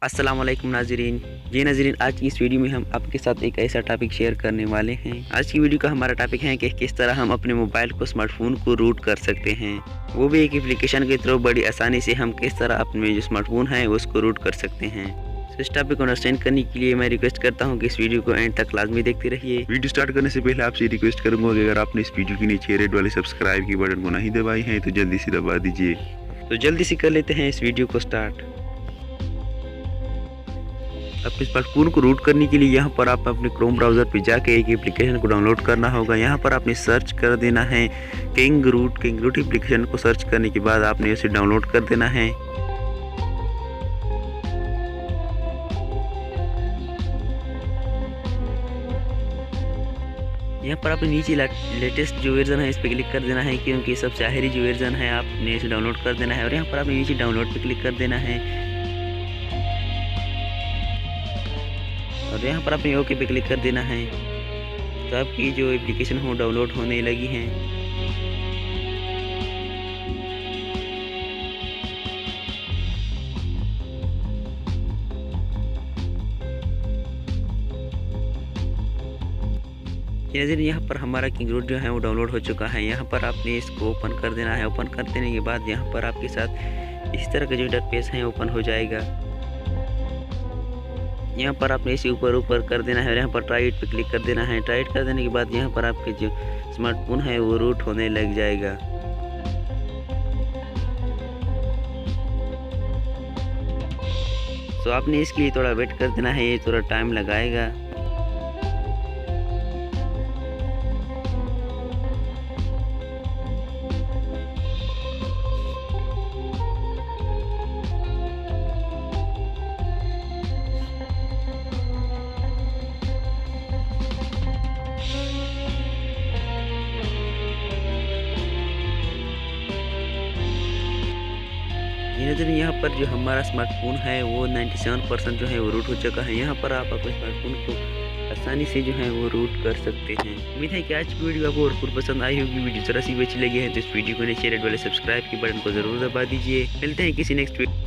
अस्सलाम वालेकुम नाजरीन। जी नाजरीन, आज की इस वीडियो में हम आपके साथ एक ऐसा टॉपिक शेयर करने वाले हैं। आज की वीडियो का हमारा टॉपिक है कि किस तरह हम अपने मोबाइल को स्मार्टफोन को रूट कर सकते हैं, वो भी एक एप्लीकेशन के थ्रू बड़ी आसानी से हम किस तरह अपने जो स्मार्टफोन है उसको रूट कर सकते हैं। तो इस टॉपिक को अंडरस्टैंड करने के लिए मैं रिक्वेस्ट करता हूं कि इस वीडियो को एंड तक लाजमी देखते रहिए। वीडियो स्टार्ट करने से पहले आपसे रिक्वेस्ट करूंगा कि अगर आपने इस वीडियो के नीचे रेड वाले सब्सक्राइब की बटन को नहीं दबाई है तो जल्दी से दबा दीजिए। तो जल्दी से कर लेते हैं इस वीडियो को स्टार्ट। अपने स्मार्टफोन को रूट करने के लिए यहाँ पर आप अपने क्रोम ब्राउज़र पे जाके एक एप्लीकेशन को डाउनलोड करना होगा। यहाँ पर आपने सर्च कर देना है किंग रूट एप्लीकेशन को सर्च करने के बाद आपने इसे डाउनलोड कर देना है। यहाँ पर आपने नीचे लेटेस्ट जो वर्जन है इस पर क्लिक कर देना है, क्योंकि सबसे आखिरी जो वर्जन है आपने इसे डाउनलोड कर देना है। और यहाँ पर आपने नीचे डाउनलोड पे क्लिक कर देना है और यहाँ पर आपने ओके पे क्लिक कर देना है। तो आपकी जो एप्लीकेशन हो डाउनलोड होने लगी है। यहाँ पर हमारा किंग रूट जो है वो डाउनलोड हो चुका है। यहाँ पर आपने इसको ओपन कर देना है। ओपन कर देने के बाद यहाँ पर आपके साथ इस तरह का जो इंटरफेस है ओपन हो जाएगा। यहाँ पर आपने इसे ऊपर कर देना है और यहाँ पर ट्राइट पे क्लिक कर देना है। ट्राइट कर देने के बाद यहाँ पर आपके जो स्मार्टफोन है वो रूट होने लग जाएगा। तो आपने इसके लिए थोड़ा वेट कर देना है, ये थोड़ा टाइम लगाएगा। यहाँ पर जो हमारा स्मार्टफोन है वो 97% जो है वो रूट हो चुका है। यहाँ पर आप अपने स्मार्टफोन को आसानी से जो है वो रूट कर सकते हैं। उम्मीद है कि आज की वीडियो आपको भरपूर पसंद आई होगी। वीडियो जरा सी भी अच्छी लगी है तो इस वीडियो को नीचे रेड वाले सब्सक्राइब के बटन को जरूर दबा दीजिए। मिलते हैं किसी नेक्स्ट वीडियो।